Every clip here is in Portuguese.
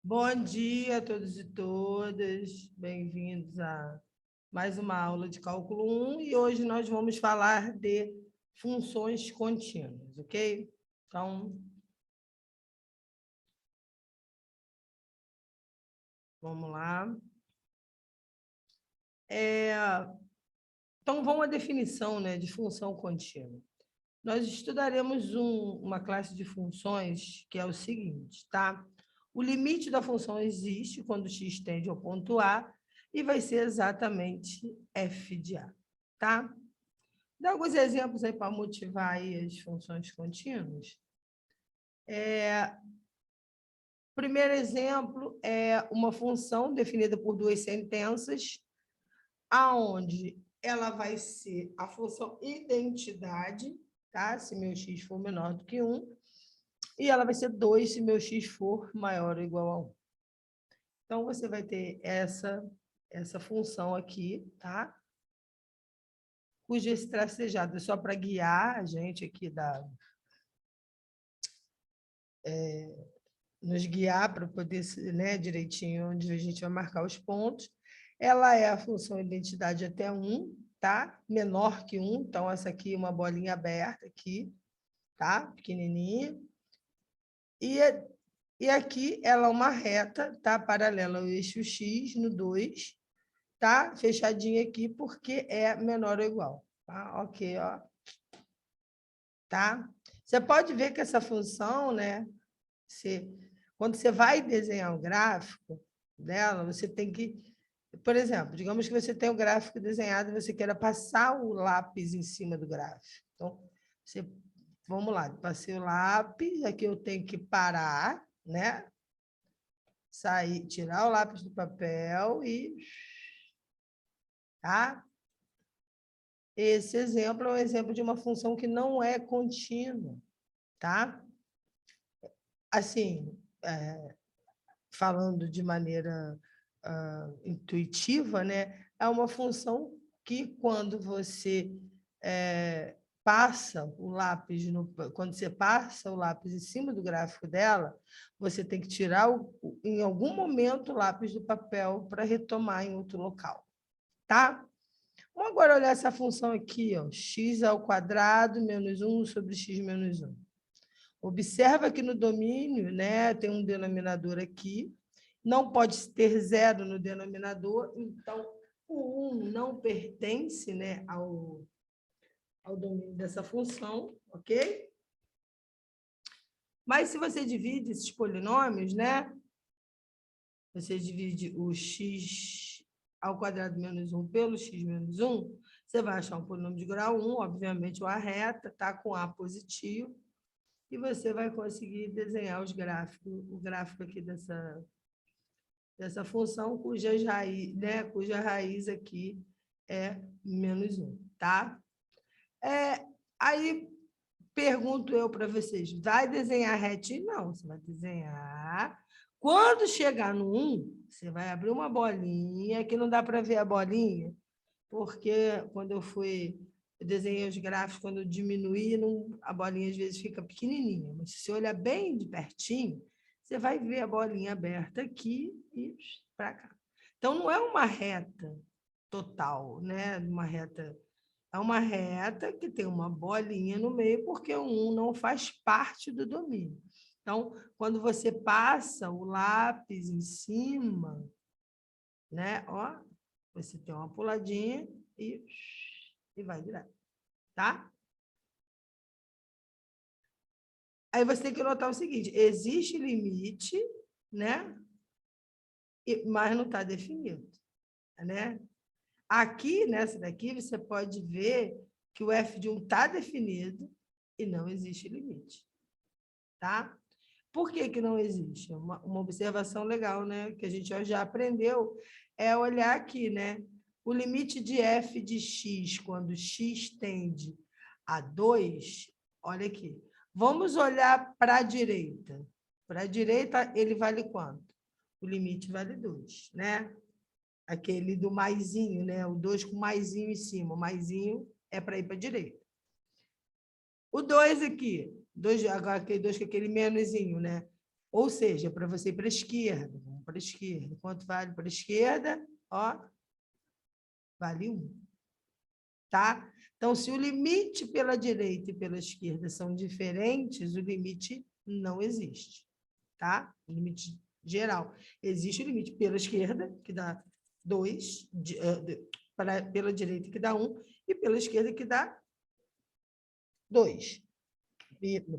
Bom dia a todos e todas, bem-vindos a mais uma aula de cálculo 1 e hoje nós vamos falar de funções contínuas, ok? Então, vamos lá. Então, vamos à definição, né, de função contínua. Nós estudaremos uma classe de funções que é o seguinte, tá? O limite da função existe quando x tende ao ponto A e vai ser exatamente f de A, tá? Dá alguns exemplos aí para motivar aí as funções contínuas. O primeiro exemplo é uma função definida por duas sentenças, aonde ela vai ser a função identidade, tá? Se meu x for menor do que 1, e ela vai ser 2 se meu x for maior ou igual a 1. Então, você vai ter essa função aqui, tá? Cuja esse tracejado é só para guiar a gente aqui, nos guiar para poder, né, direitinho onde a gente vai marcar os pontos. Ela é a função identidade até 1, tá? Menor que 1, então essa aqui é uma bolinha aberta aqui, tá? Pequenininha. E aqui ela é uma reta, tá? Paralela ao eixo X no 2, tá? Fechadinha aqui porque é menor ou igual, tá? Ok, ó. Tá? Você pode ver que essa função, né? Quando você vai desenhar um gráfico dela, você tem que, por exemplo, digamos que você tem o gráfico desenhado e você queira passar o lápis em cima do gráfico. Então, vamos lá, passei o lápis, aqui eu tenho que parar, né? Sair, tirar o lápis do papel e... Tá? Esse exemplo é um exemplo de uma função que não é contínua, tá? Assim, falando de maneira intuitiva, né? É uma função que, quando você passa o lápis, quando você passa o lápis em cima do gráfico dela, você tem que tirar, em algum momento, o lápis do papel para retomar em outro local, tá? Vamos agora olhar essa função aqui, ó, x ao quadrado menos 1 sobre x menos 1. Observa que no domínio, né, tem um denominador aqui, não pode ter zero no denominador, então o 1 não pertence, né, ao domínio dessa função, ok? Mas se você divide esses polinômios, né, você divide o x ao quadrado menos 1 pelo x menos 1, você vai achar um polinômio de grau 1, obviamente uma reta, tá com A positivo, e você vai conseguir desenhar o gráfico aqui dessa função, cuja raiz aqui é menos 1, tá? Aí, pergunto eu para vocês, vai desenhar retinho? Não, você vai desenhar... Quando chegar no 1, você vai abrir uma bolinha, que não dá para ver a bolinha, porque quando eu desenhei os gráficos, quando eu diminuí, a bolinha às vezes fica pequenininha, mas se você olhar bem de pertinho, você vai ver a bolinha aberta aqui e para cá. Então, não é uma reta total, né? É uma reta que tem uma bolinha no meio, porque o 1 não faz parte do domínio. Então, quando você passa o lápis em cima, né? Ó, você tem uma puladinha e vai direto, tá? Aí você tem que notar o seguinte, existe limite, né? Mas não está definido, né? Aqui, nessa daqui, você pode ver que o f de 1 está definido e não existe limite, tá? Por que que não existe? Uma observação legal, né? Que a gente já aprendeu, é olhar aqui, né? O limite de f de x, quando x tende a 2, olha aqui. Vamos olhar para a direita. Para a direita, ele vale quanto? O limite vale 2, né? Aquele do maisinho, né? O 2 com maisinho em cima. O maisinho é para ir para a direita. O 2 aqui, agora aquele 2 com aquele menusinho, né? Ou seja, para você ir para a esquerda, vamos para a esquerda. Quanto vale para a esquerda? Ó, vale 1. Tá? Então, se o limite pela direita e pela esquerda são diferentes, o limite não existe. Tá? O limite geral. Existe o limite pela esquerda, que dá 2, pela direita, que dá 1, e pela esquerda, que dá 2.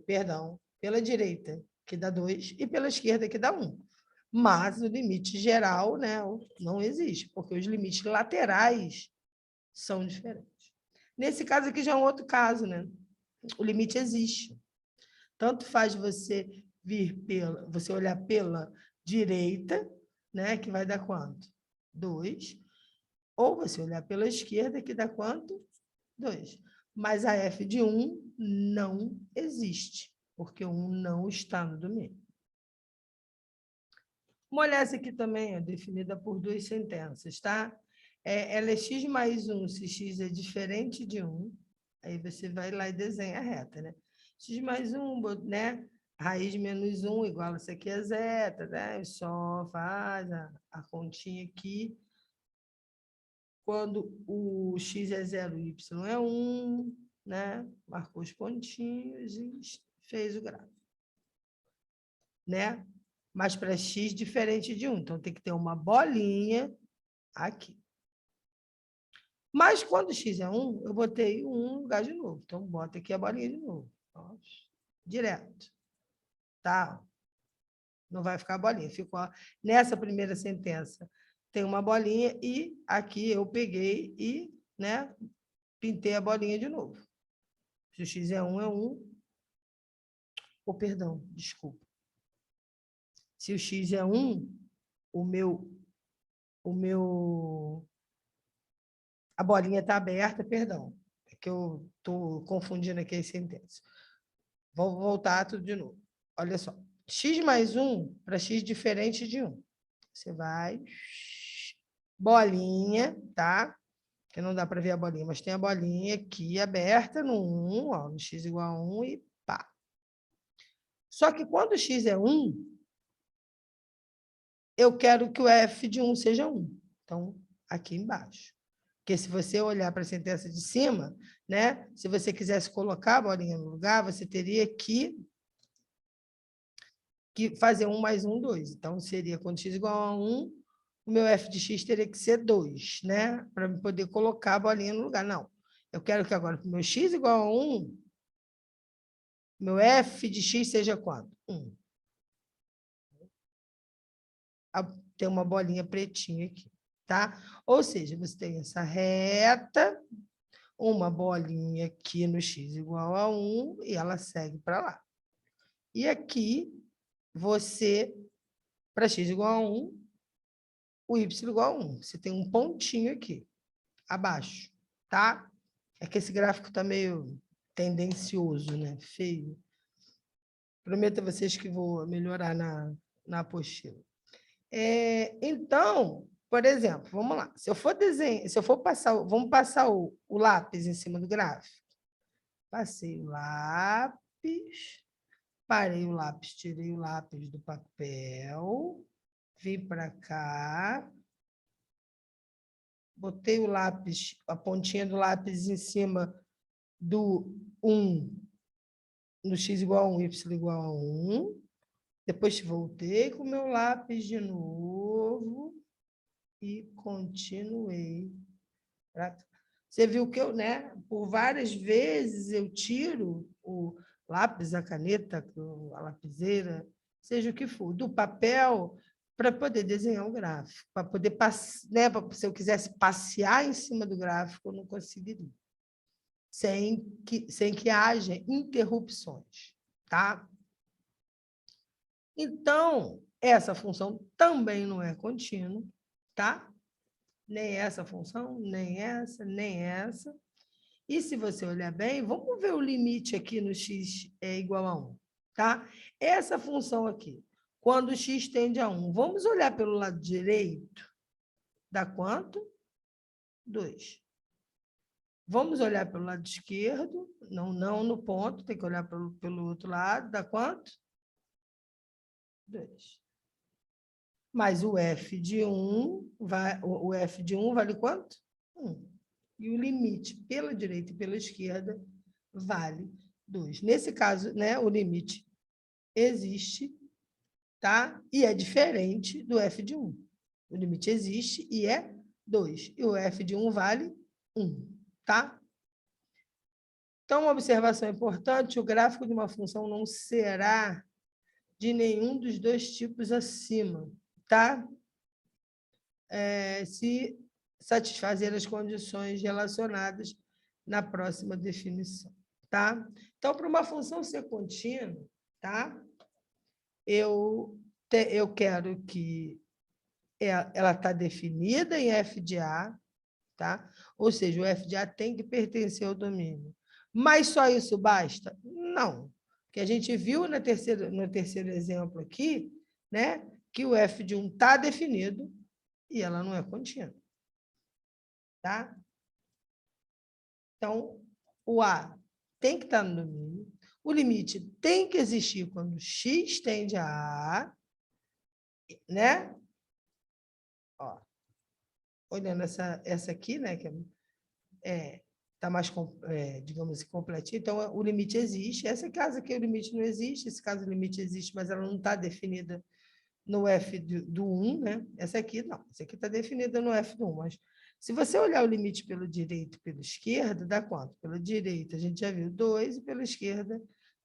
Perdão, pela direita, que dá 2, e pela esquerda, que dá 1. Mas o limite geral, né, não existe, porque os limites laterais são diferentes. Nesse caso aqui já é um outro caso, né? O limite existe. Tanto faz você você olhar pela direita, né, que vai dar quanto? 2. Ou você olhar pela esquerda, que dá quanto? 2. Mas a f de 1 não existe, porque 1 não está no domínio. Vamos olhar essa aqui também, é definida por 2 sentenças, tá? Ela é x mais 1, se x é diferente de 1, aí você vai lá e desenha a reta, né? X mais 1, né? Raiz menos 1 igual a isso aqui é zeta, né? Só faz a continha aqui. Quando o x é 0, y é 1, né? Marcou os pontinhos e fez o gráfico, né? Mas para x diferente de 1, então tem que ter uma bolinha aqui. Mas quando x é 1, eu botei 1 no lugar de novo. Então, bota aqui a bolinha de novo. Direto. Tá? Não vai ficar a bolinha. Ficou nessa primeira sentença. Tem uma bolinha e aqui eu peguei e, né, pintei a bolinha de novo. Se o x é 1, é 1. Oh, perdão, desculpa. Se o x é 1, a bolinha está aberta, perdão. É que eu estou confundindo aqui as sentenças. Vou voltar tudo de novo. Olha só. X mais 1 para x diferente de 1. Você vai... Bolinha, tá? Que não dá para ver a bolinha, mas tem a bolinha aqui aberta no 1, ó, no x igual a 1 e pá. Só que quando o x é 1, eu quero que o f de 1 seja 1. Então, aqui embaixo. Porque se você olhar para a sentença de cima, né, se você quisesse colocar a bolinha no lugar, você teria que fazer 1 mais 1, 2. Então, seria quando x igual a 1, o meu f de x teria que ser 2, né? Para poder colocar a bolinha no lugar. Não. Eu quero que agora, para o meu x igual a 1, meu f de x seja quanto? 1. Tem uma bolinha pretinha aqui, tá? Ou seja, você tem essa reta, uma bolinha aqui no x igual a 1 e ela segue para lá. E aqui, você, para x igual a 1, o y igual a 1. Você tem um pontinho aqui, abaixo, tá? É que esse gráfico está meio tendencioso, né? Feio. Prometo a vocês que vou melhorar na apostila. Então, por exemplo, vamos lá. Se eu for desenhar, se eu for passar, vamos passar o lápis em cima do gráfico. Passei o lápis, parei o lápis, tirei o lápis do papel, vim para cá, botei o lápis, a pontinha do lápis em cima do 1, no x igual a 1, y igual a 1. Depois voltei com o meu lápis de novo e continuei. Você viu que eu, né, por várias vezes eu tiro o lápis, a caneta, a lapiseira, seja o que for, do papel para poder desenhar um gráfico, para poder né, se eu quisesse passear em cima do gráfico, eu não conseguiria, sem que haja interrupções, tá? Então, essa função também não é contínua, tá? Nem essa função, nem essa, nem essa. E se você olhar bem, vamos ver o limite aqui no x é igual a 1, tá? Essa função aqui, quando x tende a 1, vamos olhar pelo lado direito, dá quanto? 2. Vamos olhar pelo lado esquerdo, não no ponto, tem que olhar pelo outro lado, dá quanto? 2. Mas o f de 1 vale quanto? 1. E o limite pela direita e pela esquerda vale 2. Nesse caso, né, o limite existe, tá? E é diferente do f de 1. O limite existe e é 2. E o f de 1 vale 1, tá? Então, uma observação importante, o gráfico de uma função não será de nenhum dos dois tipos acima, tá? Se satisfazer as condições relacionadas na próxima definição, tá? Então, para uma função ser contínua, tá? Eu quero que ela está definida em f de A, tá? Ou seja, o f de A tem que pertencer ao domínio. Mas só isso basta? Não. Porque a gente viu no terceiro exemplo aqui, né, que o f de 1 está definido e ela não é contínua. Tá? Então, o A tem que estar no domínio, o limite tem que existir quando x tende a A, né? Ó, olhando essa aqui, né, que está mais, digamos assim, completinha. Então, o limite existe. Essa casa aqui, o limite não existe. Esse caso, o limite existe, mas ela não está definida no f do 1, né? Essa aqui, não. Essa aqui está definida no f do 1, mas se você olhar o limite pelo direito e pela esquerda, dá quanto? Pela direita, a gente já viu 2, e pela esquerda,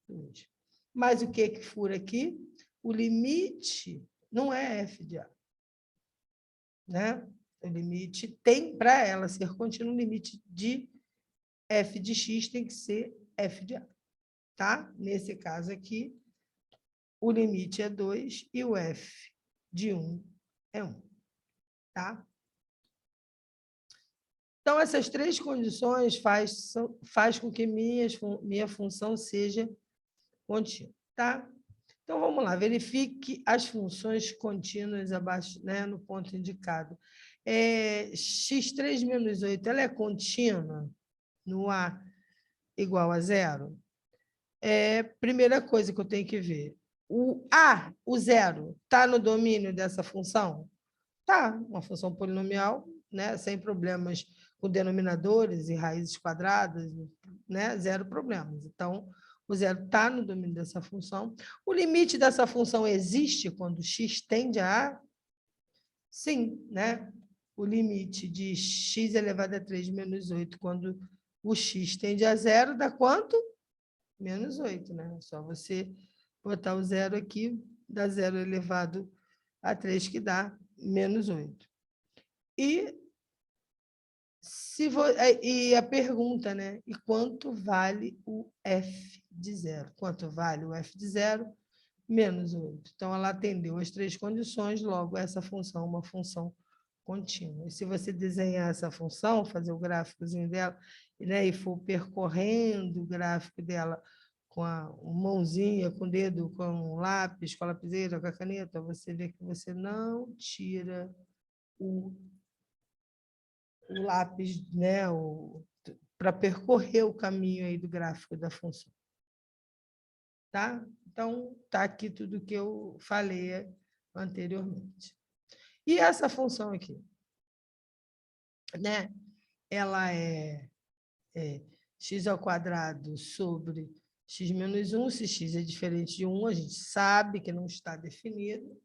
2. Mas o que fura aqui? O limite não é f de A. Né? O limite tem, para ela ser contínuo, o limite de f de x tem que ser f de A. Tá? Nesse caso aqui, o limite é 2 e o f de 1 é 1. Tá? Então, essas três condições faz com que minha função seja contínua. Tá? Então, vamos lá, verifique as funções contínuas abaixo, né, no ponto indicado. x3 menos 8, ela é contínua no A igual a 0? Primeira coisa que eu tenho que ver, o A, o 0, está no domínio dessa função? Tá, uma função polinomial, né, sem problemas com denominadores e raízes quadradas, né, zero problemas. Então, o 0 está no domínio dessa função. O limite dessa função existe quando x tende a A? Sim, né? O limite de x elevado a 3 menos 8, quando o x tende a 0, dá quanto? Menos 8, né? Só você botar o 0 aqui, dá 0 elevado a 3, que dá menos 8. E a pergunta, né? E quanto vale o f de 0? Quanto vale o f de 0? Menos 8. Então, ela atendeu as três condições, logo, essa função é uma função contínua. E se você desenhar essa função, fazer o gráficozinho dela, né, e for percorrendo o gráfico dela com a mãozinha, com o dedo, com o lápis, com a lapiseira, com a caneta, você vê que você não tira o lápis, né, para percorrer o caminho aí do gráfico da função. Tá? Então, está aqui tudo que eu falei anteriormente. E essa função aqui? Né? Ela é x ao quadrado sobre x menos 1. Se x é diferente de 1, a gente sabe que não está definido,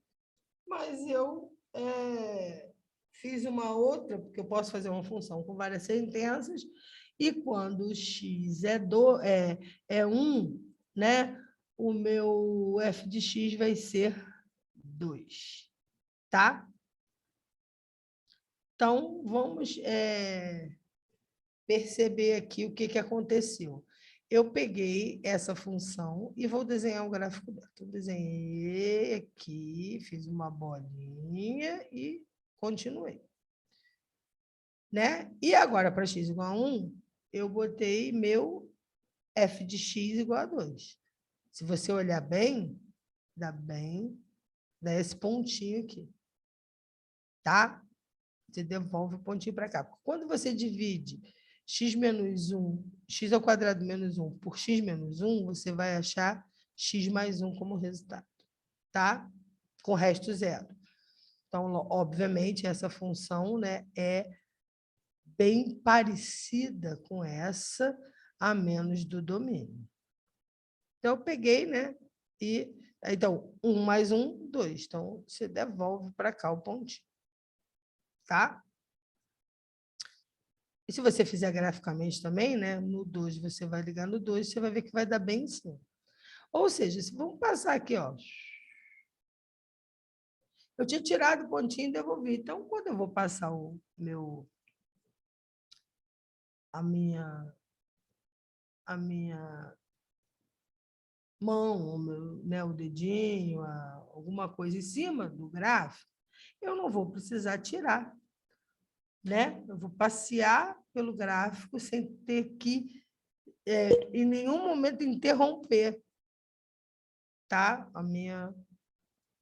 mas eu fiz uma outra, porque eu posso fazer uma função com várias sentenças, e quando x é 1, né, o meu f de x vai ser 2. Tá? Então, vamos perceber aqui o que aconteceu. Eu peguei essa função e vou desenhar um gráfico dela. Então, desenhei aqui, fiz uma bolinha e continuei. Né? E agora, para x igual a 1, eu botei meu f de x igual a 2. Se você olhar bem, dá esse pontinho aqui. Tá? Você devolve o pontinho para cá. Quando você divide x menos 1, x ao quadrado menos 1 por x menos 1, você vai achar x mais 1 como resultado. Tá? com resto zero. Então, obviamente, essa função, né, é bem parecida com essa, a menos do domínio. Então, eu peguei, né? E, então, 1 mais 1, 2. Então, você devolve para cá o pontinho. Tá? E se você fizer graficamente também, né? No 2, você vai ligar no 2, você vai ver que vai dar bem em cima. Ou seja, vamos passar aqui, ó. Eu tinha tirado o pontinho e devolvi. Então, quando eu vou passar a minha mão, o dedinho, alguma coisa em cima do gráfico, eu não vou precisar tirar, né? Eu vou passear pelo gráfico sem ter que, em nenhum momento, interromper, tá?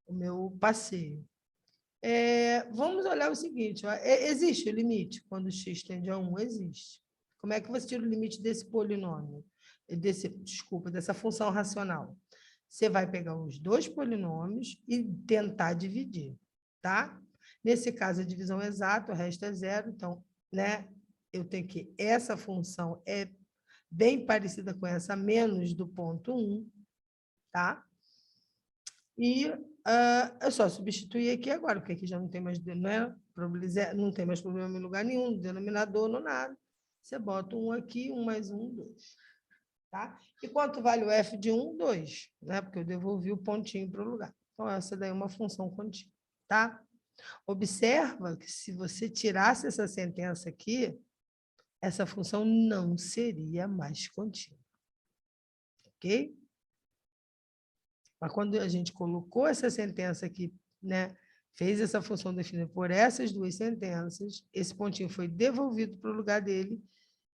O meu passeio. Vamos olhar o seguinte, ó, existe o limite quando x tende a 1? Existe. Como é que você tira o limite desse polinômio? Dessa função racional? Você vai pegar os dois polinômios e tentar dividir, tá? Nesse caso, a divisão é exata, o resto é zero, então, né, eu tenho que essa função é bem parecida com essa, menos do ponto 1, tá? E é só substituir aqui agora, porque aqui já não tem mais, né? Não tem mais problema em lugar nenhum, no denominador, no nada. Você bota 1 aqui, 1 mais 1, 2. Tá? E quanto vale o f de 1? 2, né? Porque eu devolvi o pontinho para o lugar. Então, essa daí é uma função contínua. Tá? Observa que se você tirasse essa sentença aqui, essa função não seria mais contínua. Ok? Mas quando a gente colocou essa sentença aqui, né, fez essa função definida por essas duas sentenças, esse pontinho foi devolvido para o lugar dele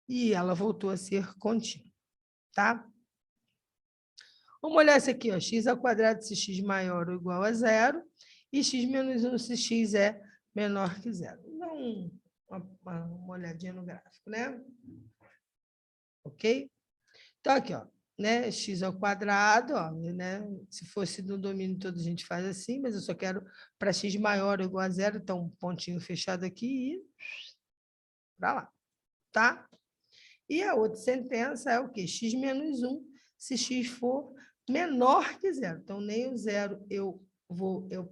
e ela voltou a ser contínua. Tá? Vamos olhar isso aqui, ó, x² se x maior ou igual a zero e x menos 1 se x é menor que zero. Dá uma olhadinha no gráfico, né? Ok? Então, aqui, ó, né? X ao quadrado, ó, né? Se fosse no domínio todo, a gente faz assim, mas eu só quero para x maior ou igual a zero, então, um pontinho fechado aqui e para lá, tá? E a outra sentença é o quê? X menos 1, se x for menor que zero. Então, nem o zero eu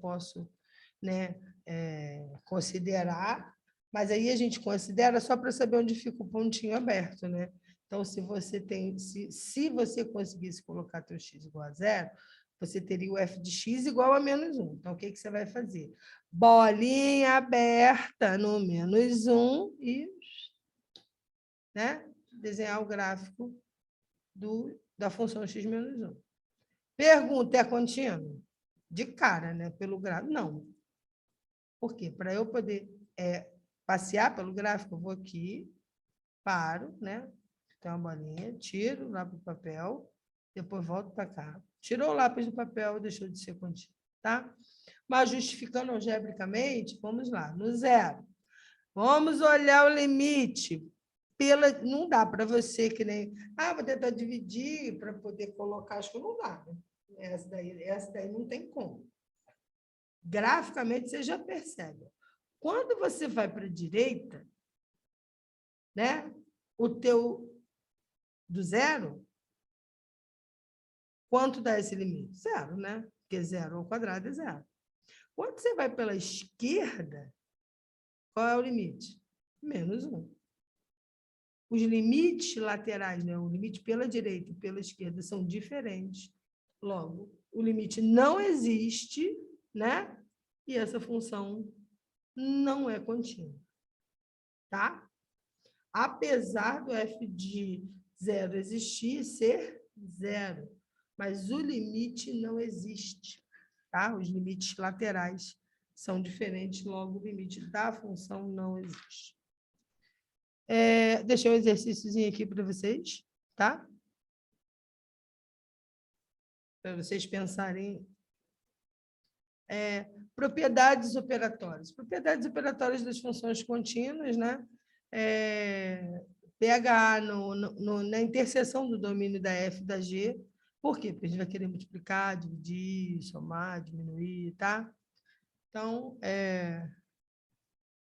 posso, né, considerar, mas aí a gente considera só para saber onde fica o pontinho aberto, né? Então, se você conseguisse colocar teu x igual a zero, você teria o f de x igual a menos 1. Então, o que você vai fazer? Bolinha aberta no menos 1 e, né, desenhar o gráfico da função x menos 1. Pergunta, é contínuo? De cara, né? Pelo gráfico? Não. Por quê? Para eu poder passear pelo gráfico, eu vou aqui, paro, né? Tem uma bolinha, tiro lá para o papel, depois volto para cá. Tirou o lápis do papel, deixou de ser contínuo, tá? Mas justificando algebricamente, vamos lá, no zero. Vamos olhar o limite. Não dá para você que nem... vou tentar dividir para poder colocar, acho que não dá, né? Essa daí não tem como. Graficamente, você já percebe. Quando você vai para a direita, né? O teu do zero, quanto dá esse limite? Zero, né? Porque zero ao quadrado é zero. Quando você vai pela esquerda, qual é o limite? Menos 1. Os limites laterais, né? O limite pela direita e pela esquerda são diferentes. Logo, o limite não existe, né? E essa função não é contínua. Tá? Apesar do f de zero existir e ser zero, mas o limite não existe. Tá? Os limites laterais são diferentes, logo o limite da função não existe. Deixei um exercíciozinho aqui para vocês, tá? Para vocês pensarem. Propriedades operatórias. Propriedades operatórias das funções contínuas, né? pH na interseção do domínio da f e da g, Por quê? Porque a gente vai querer multiplicar, dividir, somar, diminuir, tá? Então,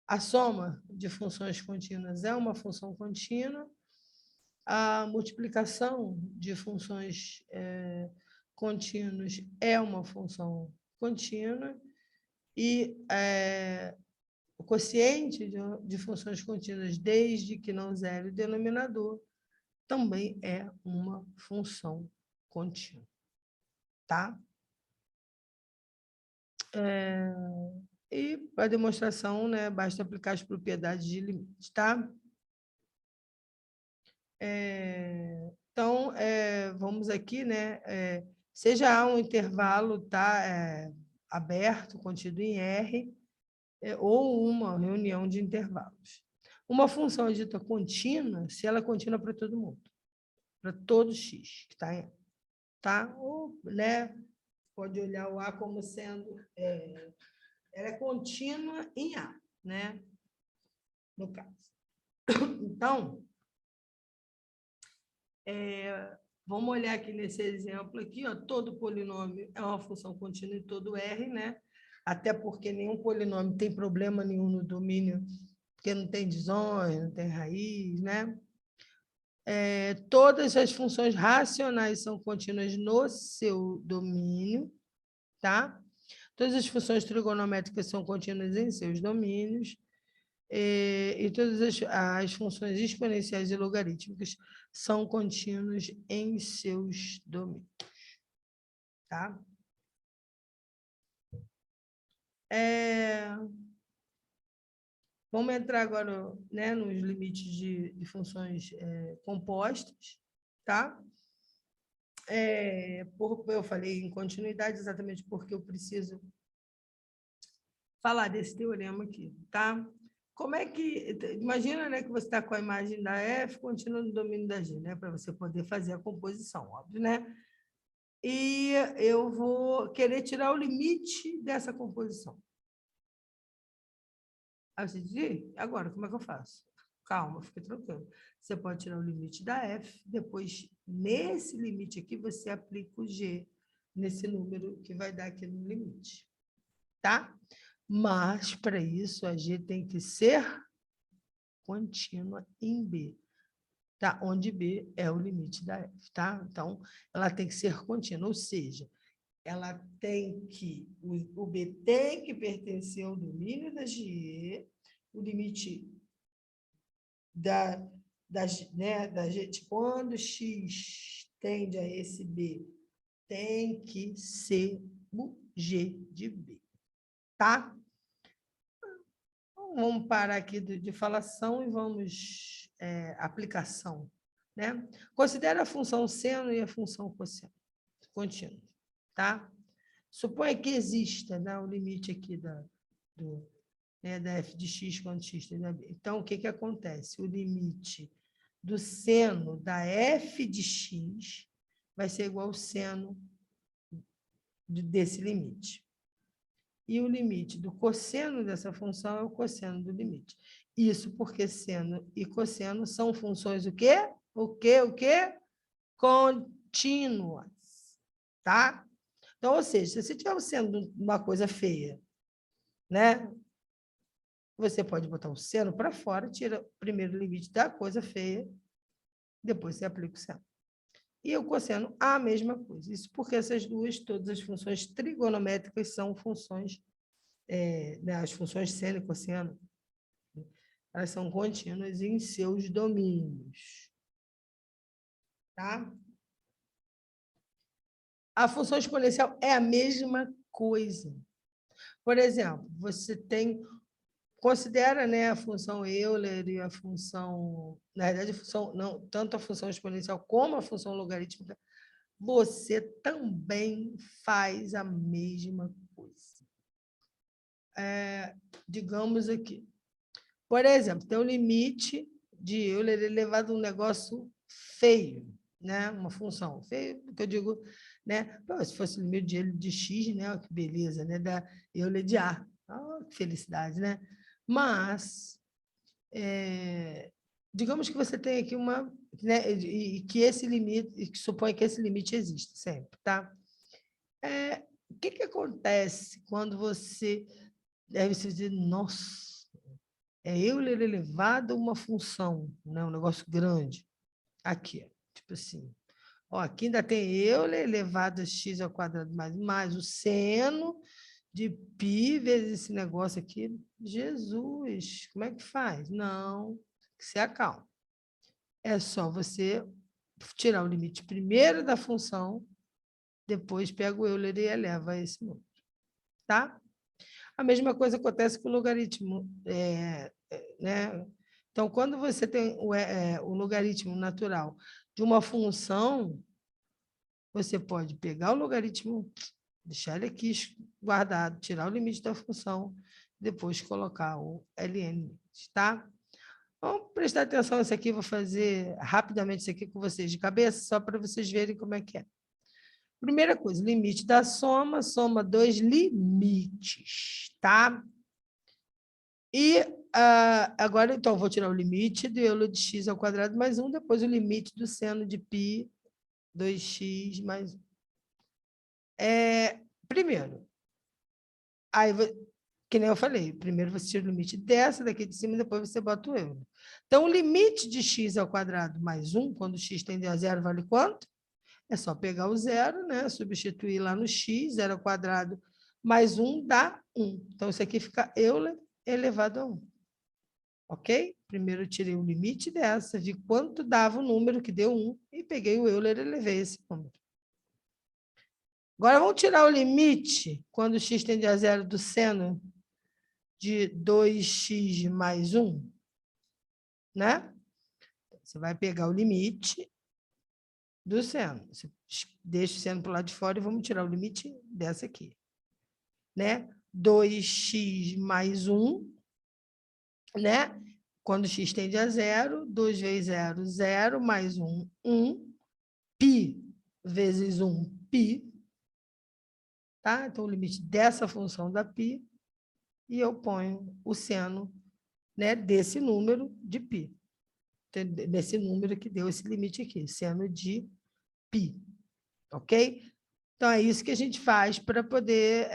a soma de funções contínuas é uma função contínua, a multiplicação de funções contínuas é uma função contínua e o quociente de funções contínuas, desde que não zere o denominador, também é uma função contínua, tá? E para demonstração, né, basta aplicar as propriedades de limite, tá? Então, vamos aqui, né? Seja A um intervalo, tá? Aberto, contido em R, ou uma reunião de intervalos. Uma função é dita contínua se ela é contínua para todo mundo, para todo x, que está em, tá? Ou, né? Pode olhar o A como sendo, ela é contínua em A, né? No caso. Então, vamos olhar aqui nesse exemplo aqui, ó, todo polinômio é uma função contínua em todo R, né? Até porque nenhum polinômio tem problema nenhum no domínio, porque não tem disjunção, não tem raiz, né? Todas as funções racionais são contínuas no seu domínio, tá? Todas as funções trigonométricas são contínuas em seus domínios, e todas as funções exponenciais e logarítmicas são contínuas em seus domínios, tá? Vamos entrar agora, né, nos limites de funções compostas, tá? Eu falei em continuidade exatamente porque eu preciso falar desse teorema aqui, tá? Como é que... Imagina, né, que você está com a imagem da F contínua no domínio da G, né? Para você poder fazer a composição, óbvio, né? E eu vou querer tirar o limite dessa composição. Aí você diz, agora, como é que eu faço? Calma, fique tranquilo. Você pode tirar o limite da F, depois, nesse limite aqui, você aplica o G, nesse número que vai dar aqui no limite, tá? Mas, para isso, a G tem que ser contínua em B, tá? Onde B é o limite da F, tá? Então, ela tem que ser contínua, ou seja, ela tem que, o B tem que pertencer ao domínio da G, o limite da G, quando X tende a esse B, tem que ser o G de B, tá? Vamos parar aqui de falação e vamos aplicação, né? Considera a função seno e a função cosseno contínua, tá? Suponha que exista, né, o limite aqui da f de x quando x tende a b. Então, o que que acontece? O limite do seno da f de x vai ser igual ao seno desse limite. E o limite do cosseno dessa função é o cosseno do limite. Isso porque seno e cosseno são funções o quê? O quê? Contínuas, tá? Então, ou seja, se você estiver sendo uma coisa feia, né? Você pode botar o seno para fora, tira o primeiro limite da coisa feia, depois você aplica o seno. E o cosseno, a mesma coisa. Isso porque essas duas, todas as funções trigonométricas são funções, né, as funções seno e cosseno, elas são contínuas em seus domínios. Tá? A função exponencial é a mesma coisa. Por exemplo, você tem... Considera, né, a função Euler e a função... Na verdade, a função, não, tanto a função exponencial como a função logarítmica, você também faz a mesma coisa. Digamos aqui. Por exemplo, tem um limite de Euler elevado a um negócio feio, né? Uma função feio, que eu digo, né? Se fosse o limite de x, né? Que beleza, né? Da Euler de A. Oh, que felicidade, né? Mas digamos que você tem aqui uma, né, e que esse limite, e que supõe que esse limite existe sempre, tá? O que acontece quando você deve se dizer, nossa, é Euler elevado a uma função, né? Um negócio grande. Aqui, ó, tipo assim. Ó, aqui ainda tem Euler elevado a x ao quadrado mais o seno de π vezes esse negócio aqui. Jesus, como é que faz? Não, se acalma. É só você tirar o limite primeiro da função, depois pega o Euler e eleva esse número, tá? A mesma coisa acontece com o logaritmo, né? Então, quando você tem o logaritmo natural de uma função, você pode pegar o logaritmo, deixar ele aqui guardado, tirar o limite da função, depois colocar o ln, tá? Vamos prestar atenção nisso aqui, vou fazer rapidamente isso aqui com vocês de cabeça, só para vocês verem como é que é. Primeira coisa, limite da soma, soma dois limites, tá? E agora, então, vou tirar o limite do Euler de x ao quadrado mais 1, depois o limite do seno de π, 2x mais 1. Primeiro, aí, que nem eu falei, primeiro você tira o limite dessa daqui de cima, depois você bota o Euler. Então, o limite de x ao quadrado mais 1, quando x tende a zero, vale quanto? É só pegar o zero, né? Substituir lá no x, zero ao quadrado mais 1 dá 1. Então, isso aqui fica Euler elevado a 1. Ok? Primeiro eu tirei o limite dessa, vi quanto dava o número que deu 1 e peguei o Euler e elevei esse número. Agora vamos tirar o limite quando x tende a zero do seno de 2x mais 1, né? Você vai pegar o limite do seno. Você deixa o seno para o lado de fora e vamos tirar o limite dessa aqui, né? 2x mais 1, né? Quando x tende a zero, 2 vezes 0, 0, mais 1, 1. Π vezes 1, π. Tá? Então, o limite dessa função da π, e eu ponho o seno, né, desse número de π. Desse número que deu esse limite aqui, seno de π. Ok? Então, é isso que a gente faz para poder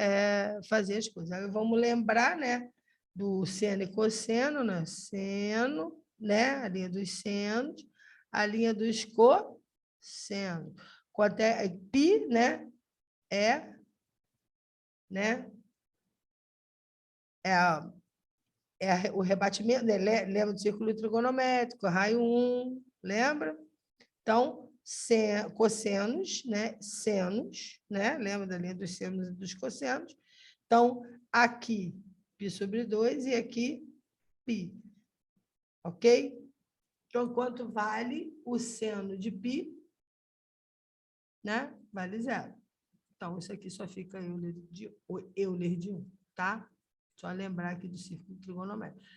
fazer as coisas. Aí, vamos lembrar, né, do seno e cosseno, né? Seno, né? A linha dos senos, a linha dos cossenos. Quanto é π, né? Né? O rebatimento, né? Lembra do círculo trigonométrico, raio 1, lembra? Então, cossenos, né? Senos, né? Lembra da linha dos senos e dos cossenos? Então, aqui, π sobre 2 e aqui, π. Ok? Então, quanto vale o seno de π? Né? Vale 0. Então, isso aqui só fica Euler de 1, tá? Só lembrar aqui do círculo trigonométrico.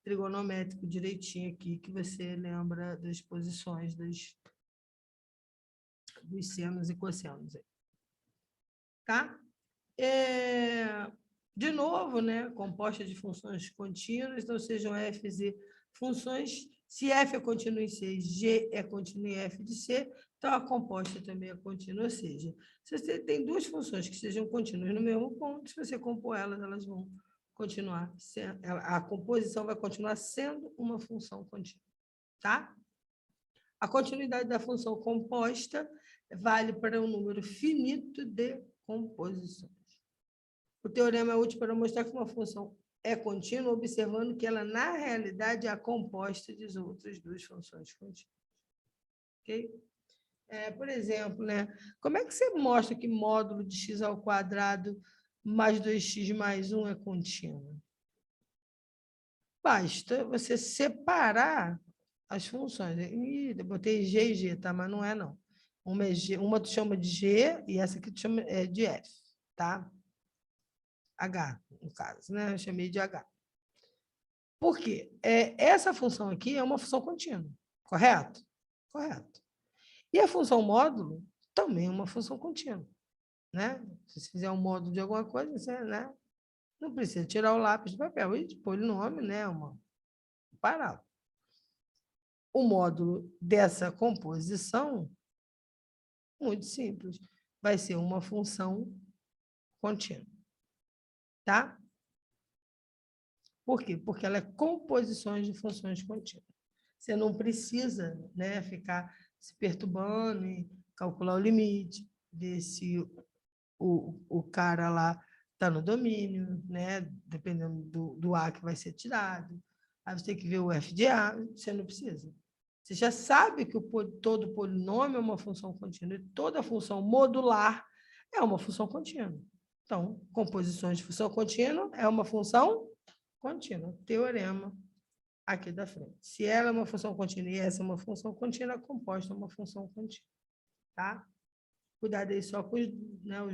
Trigonométrico direitinho aqui, que você lembra das posições dos senos e cossenos. Tá? De novo, né? Composta de funções contínuas, então sejam f e funções. Se f é contínuo em C, g é contínuo em f de C, então a composta também é contínua, ou seja, se você tem duas funções que sejam contínuas no mesmo ponto, se você compor elas, elas vão continuar sendo, a composição vai continuar sendo uma função contínua, tá? A continuidade da função composta vale para um número finito de composições. O teorema é útil para mostrar que uma função é contínua, observando que ela, na realidade, é composta de outras duas funções contínuas. Ok? Por exemplo, né? Como é que você mostra que módulo de x ao quadrado mais 2x mais 1 é contínuo? Basta você separar as funções. Ih, eu botei G e G, tá? Mas não é, não. Uma, é G, uma tu chama de G e essa aqui tu chama de F, tá? H, no caso, né? Eu chamei de H. Por quê? Essa função aqui é uma função contínua, correto? Correto. E a função módulo também é uma função contínua, né? Se você fizer um módulo de alguma coisa, você, né? Não precisa tirar o lápis do papel e pôr o nome, né? Uma parábola. o módulo dessa composição, muito simples, vai ser uma função contínua. Tá? Por quê? Porque ela é composições de funções contínuas. Você não precisa, né, ficar se perturbando e calcular o limite, ver se o cara lá está no domínio, né, dependendo do A que vai ser tirado. Aí você tem que ver o f de A, você não precisa. Você já sabe que todo polinômio é uma função contínua e toda função modular é uma função contínua. Então, composições de função contínua é uma função contínua. Teorema aqui da frente. Se ela é uma função contínua e essa é uma função contínua, a composta é uma função contínua. Tá? Cuidado aí só com os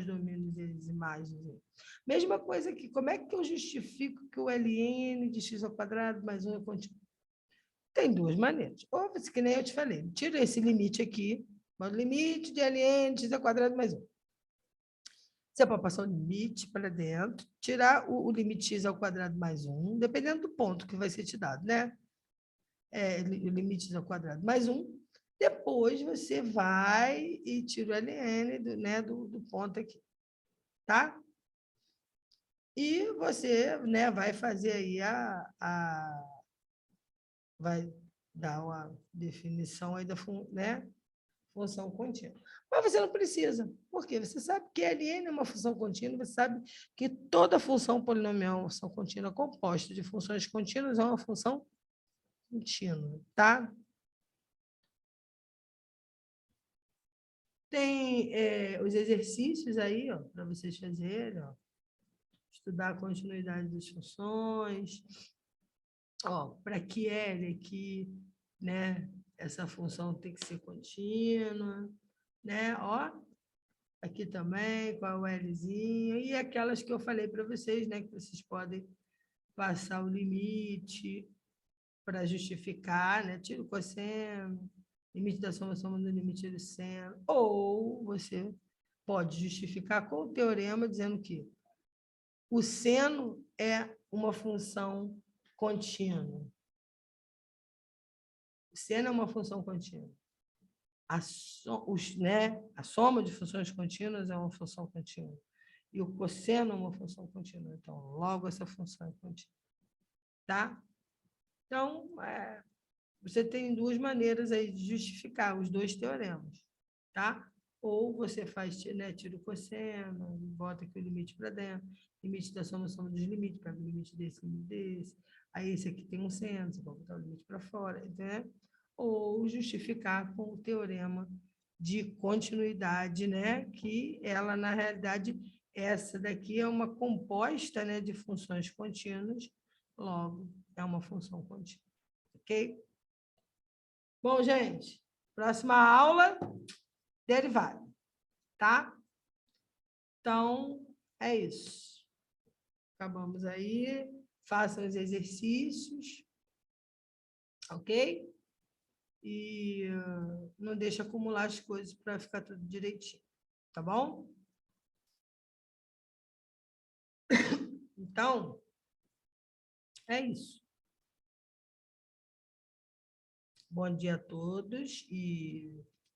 domínios e as imagens. Mesma coisa aqui. Como é que eu justifico que o ln de x ao quadrado mais 1 é contínuo? Tem duas maneiras. Ou, que nem eu te falei, tira esse limite aqui, o limite de ln de x ao quadrado mais 1. Você pode passar o limite para dentro, tirar o limite x ao quadrado mais 1, dependendo do ponto que vai ser te dado, né? O limite x ao quadrado mais 1. Depois você vai e tira o ln do ponto aqui, tá? E você, né, vai fazer aí vai dar uma definição aí da função contínua. Mas você não precisa. Por quê? Você sabe que ln é uma função contínua, você sabe que toda função polinomial é uma função contínua composta de funções contínuas é uma função contínua, tá? Tem os exercícios aí, ó, para vocês fazerem, ó. Estudar a continuidade das funções. Ó, para que L aqui, né? Essa função tem que ser contínua, né? Ó, aqui também, qual é o Lzinho, e aquelas que eu falei para vocês, né? Que vocês podem passar o limite para justificar, né? Tira o cosseno, limite da soma do limite do seno, ou você pode justificar com o teorema dizendo que o seno é uma função contínua. O seno é uma função contínua. A soma de funções contínuas é uma função contínua. E o cosseno é uma função contínua. Então, logo, essa função é contínua. Tá? Então, você tem duas maneiras aí de justificar os dois teoremas. Tá? Ou você faz, né, tira o cosseno, bota aqui o limite para dentro, limite da soma dos limites, pega o limite desse, limite desse. Aí esse aqui tem um seno, você pode botar o limite para fora, né? Ou justificar com o teorema de continuidade, né? Que ela, na realidade, essa daqui é uma composta, né, de funções contínuas, logo, é uma função contínua. Ok? Bom, gente, próxima aula, derivada, tá? Então, é isso. Acabamos aí. Façam os exercícios, ok? E não deixe acumular as coisas para ficar tudo direitinho, tá bom? Então, é isso. Bom dia a todos e